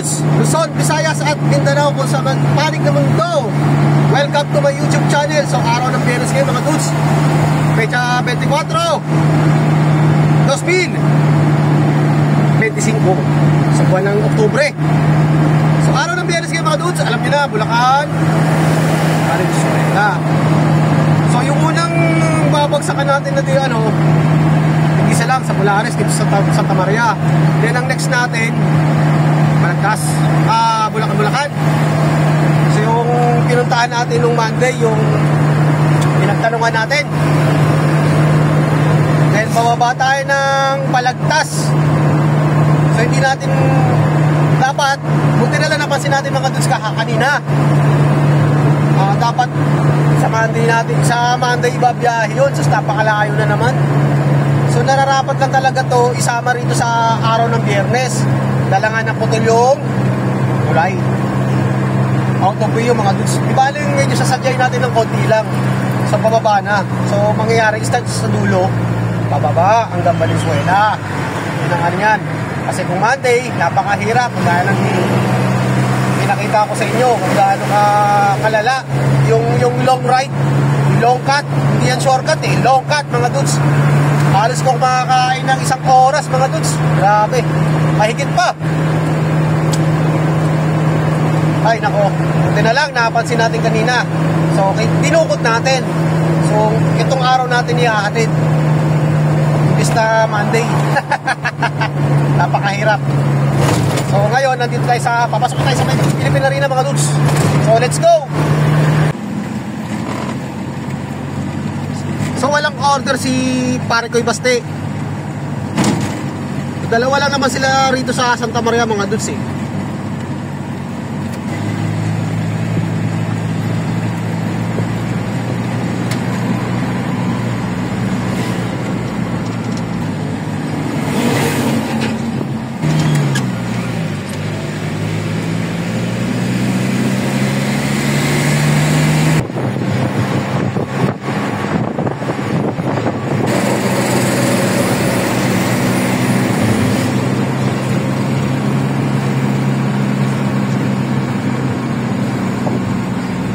dudes, Luzon, Visayas at Mindanao kung saan panig na mundo. Welcome to my YouTube channel. So araw ng Biyernes ngayon mga dudes, Pecha 24 2025 sa buwan ng Oktubre. So araw ng Biyernes ngayon mga dudes, alam niyo na, Bulacan, Valenzuela. So yung unang babagsakan natin na dito isa lang sa Polaris dito sa Santa Maria. Then ang next natin Balagtas, Bulacan. So yung pinuntahan natin nung Monday, yung pinagtanungan natin. Then bababa tayo ng Balagtas. So hindi natin dapat, buti na lang napansin natin mga dudes kanina. Dapat sa Monday ibabiyahe yun, so napakalayo na naman. So nararapat lang talaga to isama rito sa araw ng Biyernes. Dalangan ng putol yung kulay. Out of view mga dudes. Ibalik medyo sasadyay natin ng konti lang. So pababa na. So mangyayari start sa dulo, pababa hanggang Valenzuela. Yun ang yan. Kasi kung Monday, napakahirap. Kaya lang pinakita ko sa inyo kung gaano kalala. Yung long ride, long cut. Hindi yan shortcut long cut mga dudes. Halos kung makakain ng isang oras mga dudes. Grabe, mahigit pa. Ay nako, buti na lang napansin natin kanina. So dinukot natin. So itong araw natin ihahatid imbis na Monday. Napakahirap. So ngayon nandito tayo papasok tayo sa Philippine Arena mga dudes. So let's go. So walang order si pare ko'y Baste. Dalawa lang naman sila rito sa Santa Maria mga dudes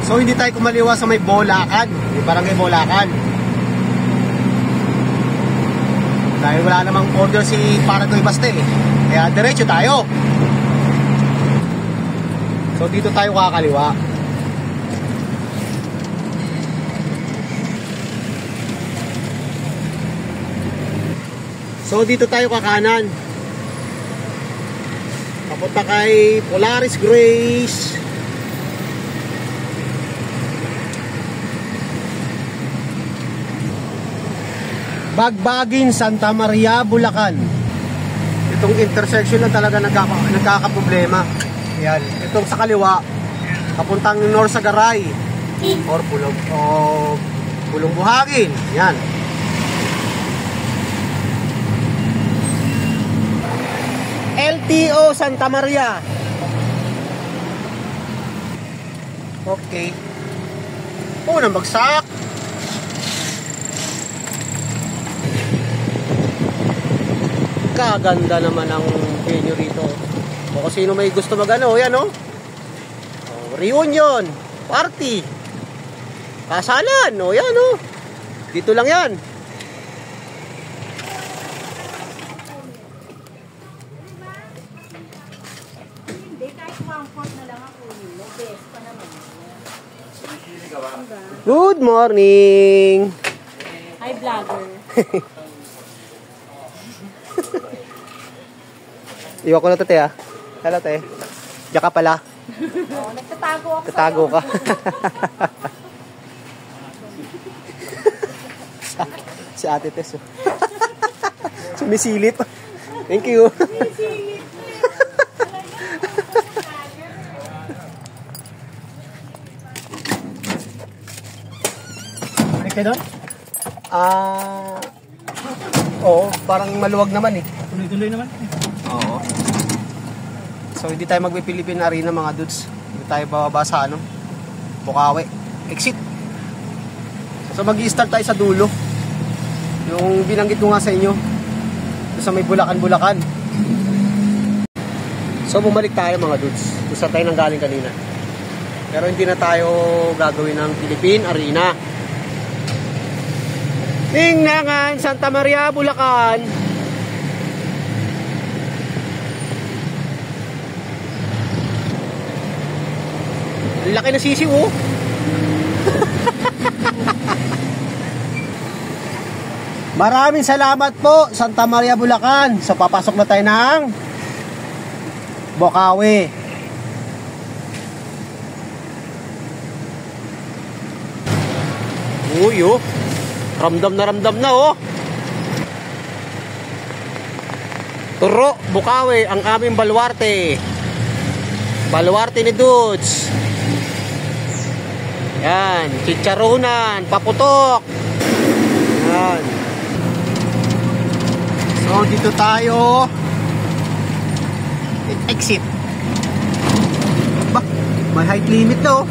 So hindi tayo kumaliwa sa may Bolacan, may barangay Bolacan. Dahil wala namang order si para ko'y Baste kaya diretso tayo. So dito tayo kakaliwa. So dito tayo kakanan. Papunta kay Polaris Grace. Bagbagin, Santa Maria, Bulacan. Itong intersection na talaga nagkakaproblema. Yan. Itong sa kaliwa, papuntang North Sagaray or Pulong Buhangin. Yan. LTO Santa Maria. Okay. Unang bagsak. Kaganda naman ang venue rito. O kung sino may gusto yan reunion, party, kasalan, yan dito lang yan. Good morning. Hi vlogger. Iwan ko na ito, te, Hello, te. Diyan ka pala. Nagtatago ako. Tatago ka. Si Ate Tess. Sumisilip. Thank you. Sumisilip. Balik kayo doon? Oo, parang maluwag naman Tuloy-tuloy naman. Oo. So hindi tayo magbe-Philippine Arena mga dudes. Hindi tayo bababa sa Bukawi. Exit. So mag-i-start tayo sa dulo. Yung binanggit ko nga sa inyo. Sa may Bulacan. So bumalik tayo mga dudes. Kung saan tayo nanggaling kanina. Pero hindi na tayo gagawin ng Philippine Arena. Tingnan, Santa Maria, Bulacan. Laki na sisiw, oh. Maraming salamat po, Santa Maria, Bulacan. So papasok na tayo ng Bocaue. Uy, oh. Ramdam na, oh. Turo, Bocaue, ang aming baluarte. Baluarte ni Dudes. Yan, chicharonan, paputok. Yan. So dito tayo exit. Ba, may height limit daw.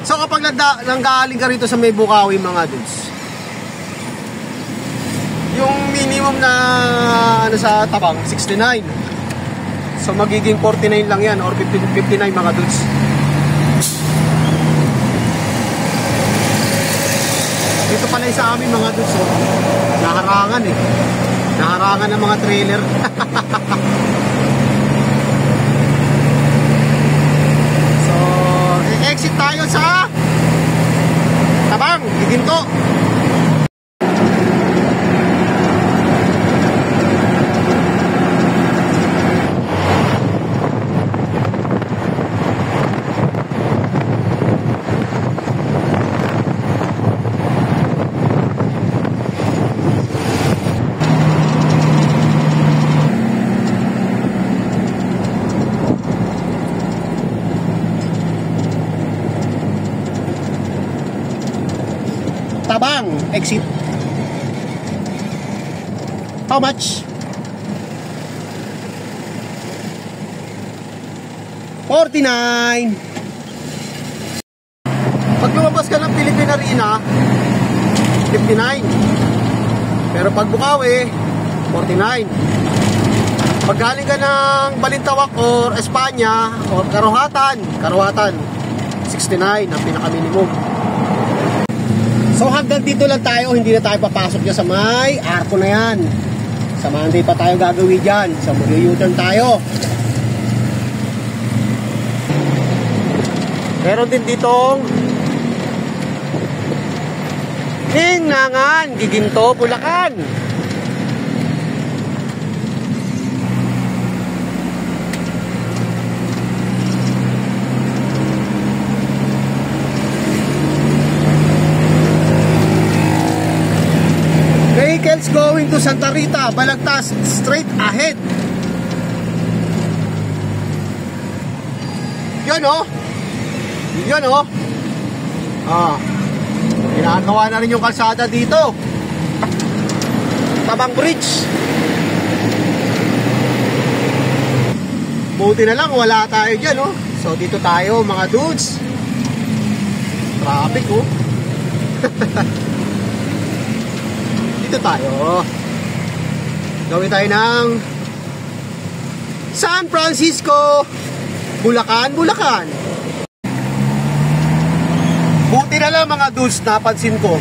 So kapag nanggaling ka rito sa may Bocaue mga dudes, yung minimum na ano sa Tabang 69. So magiging 49 lang yan or 59 mga dudes. Dito pala sa amin mga dudes, oh. Naharangan eh. Naharangan ng mga trailer. So exit tayo sa Tabang, Giginto. Tabang, exit. How much? 49. Pag lumabas ka ng Philippine Arena, 59. Pero pag Bocaue, 49. Pag galing ka ng Balintawak or Espanya or Karuhatan, 69 ang pinaka-minimum. So hanggang dito lang tayo, hindi na tayo papasok dyan sa may arko na yan. Sa Monday pa tayo gagawin dyan. Sa mag-U-turn tayo. Meron din ditong Hingnangan, Giginto, Bulacan. Vehicles going to Santa Rita, Balagtas, straight ahead. Yun oh. Yun oh. Ginagawa na rin yung kalsada dito. Tabang Bridge. Buti na lang wala tayo dyan oh. So dito tayo mga dudes. Traffic oh. Dito tayo. Gawin tayo ng San Francisco, Bulacan, Bulacan. Buti na lang mga dudes, napansin ko.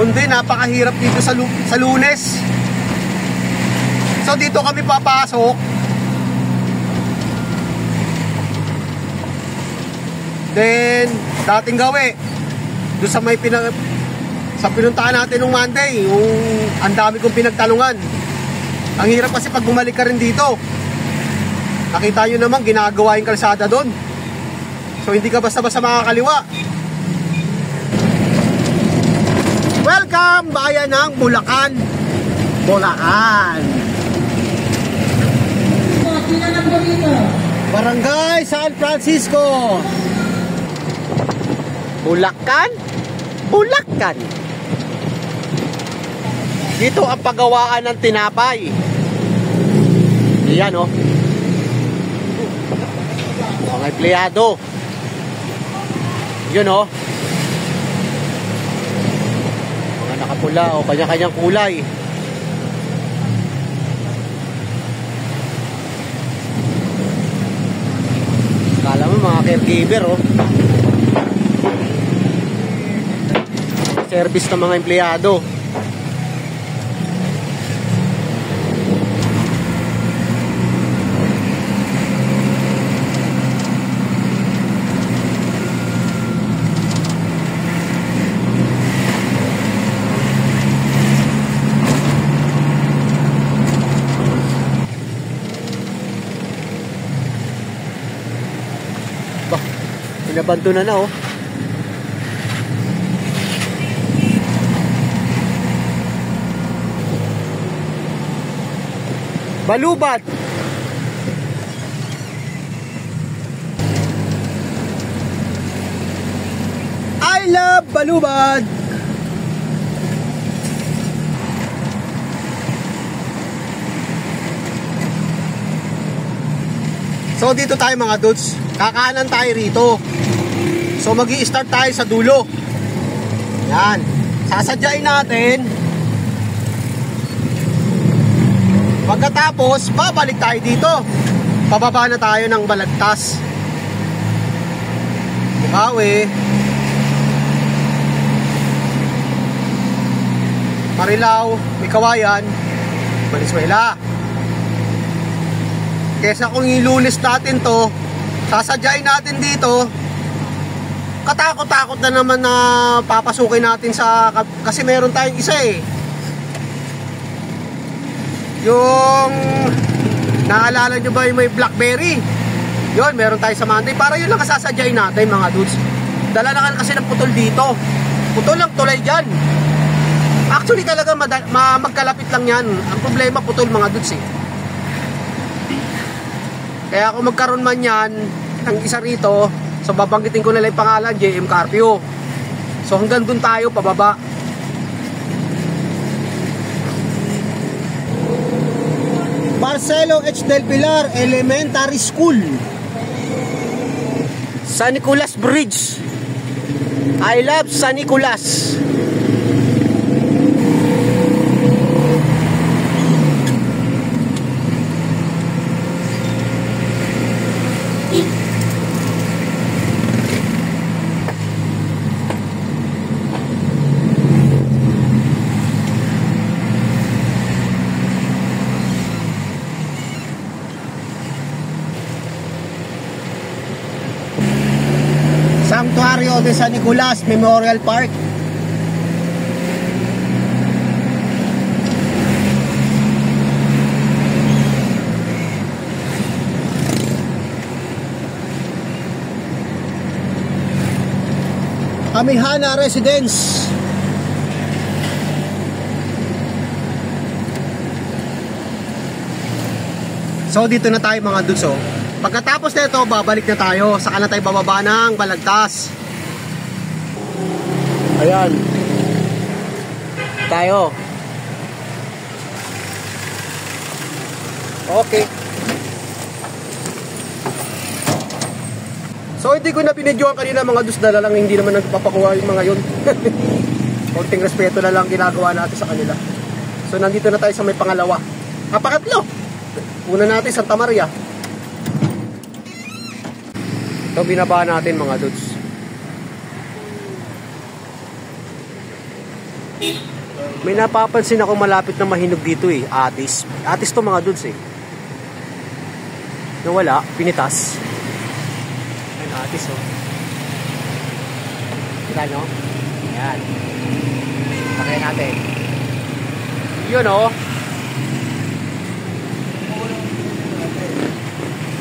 Kundi napakahirap dito sa Lunes. So dito kami papasok. Then dating gawi doon sa may sa pinuntahan natin nung Monday, yung ang dami kong pinagtanungan. Ang hirap kasi pag bumalik ka rin dito. Nakita nyo naman, ginagawa yung kalsada doon. So hindi ka basta-basta makakaliwa. Welcome, bayan ng Bulacan. Bulacan. Barangay San Francisco. Bulacan? Bulacan. Dito ang paggawaan ng tinapay. Yan oh. Mga empleyado. Yun oh. Mga nakapula o kanya-kanyang kulay. Kala mo mga caregiver oh. Service ng mga empleyado. Pinabanto na oh. Balubad. I love balubad. So dito tayo mga dudes. Kakanan tayo rito. So magi-start tayo sa dulo. Yan. Sasadyain natin. Pagkatapos, babalik tayo dito. Pababa na tayo ng Balagtas. Bukawi. Marilao, Mikawayan, Valenzuela. Kesa kung ilulis natin to, sasadyain natin dito, katakot-takot na naman na papasukin natin sa, kasi meron tayong isa eh. Yung naalala nyo ba yung may Blackberry? Yun, meron tayo sa Monday. Para yun lang kasasadyain natin mga dudes. Dala na kasi ng putol dito. Putol lang tulay dyan. Actually talaga magkalapit lang yan. Ang problema putol mga dudes eh. Kaya kung magkaroon man yan ng isa rito, so babanggitin ko na lang yung pangalan, JM Carpio. So hanggang dun tayo pababa. Marcelo H. Del Pilar Elementary School, San Nicolas Bridge. I love San Nicolas. Santuario de San Nicolas Memorial Park. Amihana Residence. So dito na tayo mga dudes oh. Pagkatapos nito, babalik na tayo. Saka na tayo bababa ng Balagtas. Ayan. Tayo. Okay. So hindi ko na pinidyoan kanina mga dus, dala lang hindi naman nagpapakuha yung mga yun. Konting respeto na lang ginagawa natin sa kanila. So nandito na tayo sa may pangalawa. Pangatlo. Una natin Santa Maria. Ito binaba natin mga dudes. May napapansin ako malapit na mahinog dito eh. Atis. Atis to mga dudes eh. Nawala. Pinitas. Ayan atis oh. Kita nyo? Ayan. Pakaya natin. Yun oh.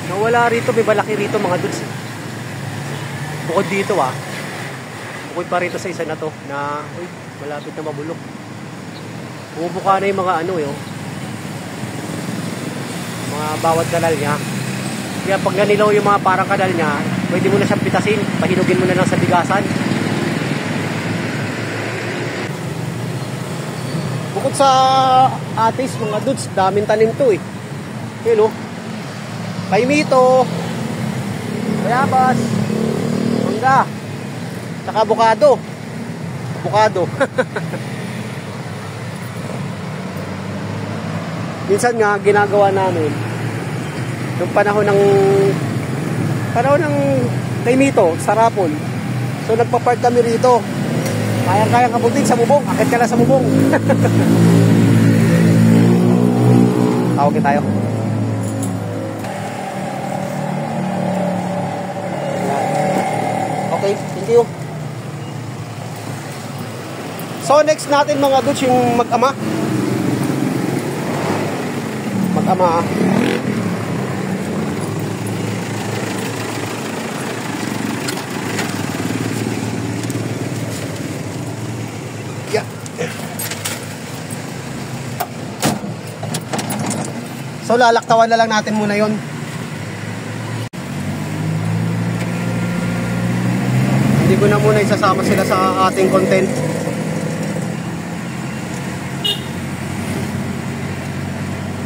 Nawala rito. May balaki rito mga dudes eh. Bukod dito bukod pa rito sa isa na to na uy, malapit na mabulok. Bumubuka na yung mga ano mga bawat kanal niya. Kaya pag nanilaw yung mga parang kanal niya, pwede mo na siyang pitasin, pahinugin mo na lang sa bigasan. Bukod sa atis mga dudes, daming tanim to eh. Yun oh. Kaimito, bayabas, mangga. Tsaka avocado. Avocado. Minsan nga ginagawa namin yung panahon ng kay Mito, sa Rapol. So nagpa-park kami rito. Kayang-kayang abutin sa bubong. Akit ka lang sa bubong. Tawagin tayo. Okay, thank you. So next natin mga dudes yung mag-ama. Mag-ama. Yeah. So lalaktawan na lang natin muna yon. Hindi ko na muna isasama sila sa ating content.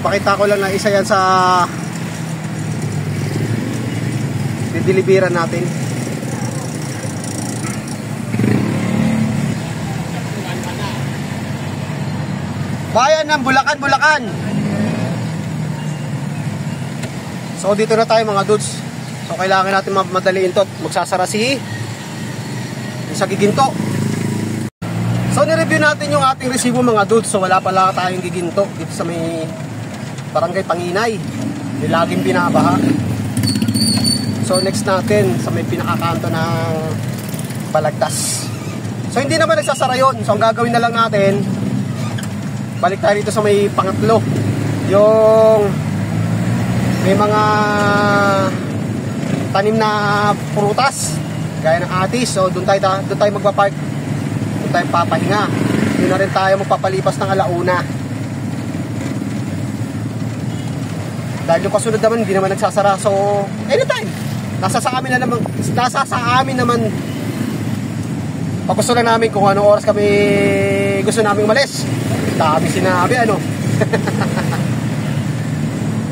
Pakita ko lang na isa yan sa dideliveran natin. Bayan ng Bulacan, Bulacan. So dito na tayo mga dudes. So kailangan natin madaliin to. Magsasara si sa giginto. So nireview natin yung ating resibo mga dudes. So wala pala tayong giginto dito sa may Barangay Panginay. Yung laging binabaha. So next natin sa may pinakakanto ng Balagtas. So hindi naman nagsasara yun. So ang gagawin na lang natin, balik tayo dito sa may pangatlo. Yung may mga tanim na prutas gaya ng atis. So doon tayo magpa-park. Doon tayo papahinga. Doon na rin tayo magpapalipas ng alauna. Dahil yung kasunod naman hindi naman nagsasara. So anytime. Nasa sa amin naman. Pag gusto lang namin kung anong oras kami gusto namin umalis. Dami sinabi ano.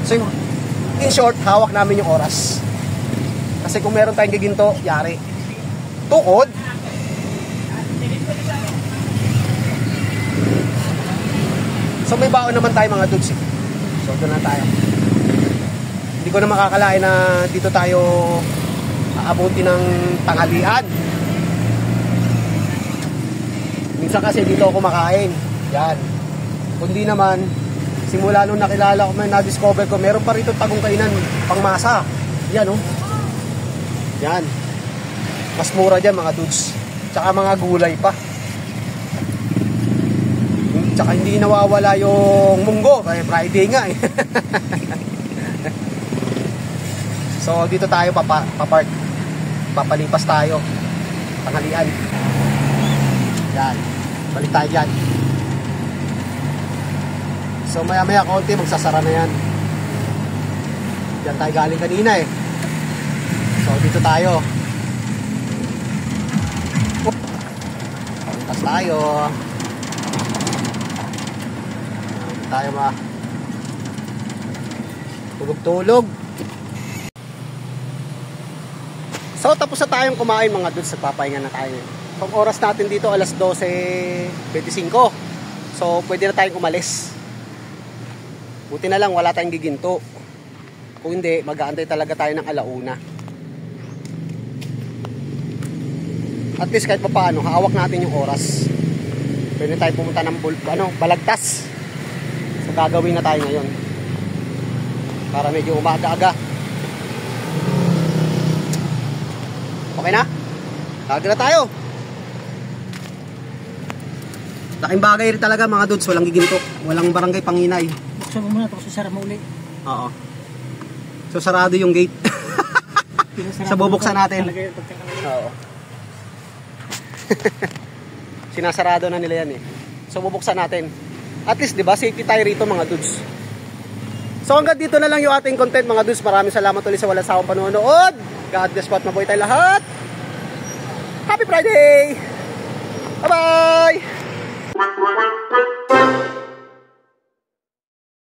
So in short, hawak namin yung oras. Kasi kung meron tayong giginto, yari. Tukod. So may baon naman tayo mga dudes. So doon na tayo. Hindi ko na makakalain na dito tayo aabuti ng tanghalian. Minsan kasi dito ako kumakain. Yan. Kundi naman, simula nung nakilala ko, may na-discover ko, meron pa rito tagong kainan, pangmasa. Yan, oh. Yan. Mas mura dyan, mga dudes. Tsaka mga gulay pa. Tsaka hindi nawawala yung munggo. Kaya Friday nga, eh. So, dito tayo papark. Papalipas tayo. Tanghalian. Yan. Balik tayo dyan. So maya konti magsasara na yan. Diyan tayo galing kanina eh. So dito tayo. Palitas tayo. Dito tayo tulog-tulog. So tapos na tayong kumain mga dudes. Nagpapahinga na tayo. Ang oras natin dito alas 12:25. So pwede na tayong umalis. Buti na lang wala tayong giginto. Kung hindi, mag-aantay talaga tayo ng alauna. At least kahit pa paano, hawak natin yung oras. Pwede tayo pumunta ng Balagtas. So gagawin na tayo ngayon. Para medyo umaga-aga. Okay na? Lagi na tayo. Laking bagay rin talaga mga dudes, walang giginto. Walang Barangay Panginay. Buksan mo muna, tapos isara mo ulit. Oo. So sarado yung gate. So bubuksan natin. Oo. Sinasarado na nila yan eh. So bubuksan natin. At least 'di ba, safety tayo rito mga dudes. So hanggang dito na lang yung ating content mga dudes. Maraming salamat ulit sa walang sawang panonood. God bless po at mabuhay tayo lahat. Happy Friday! Bye-bye!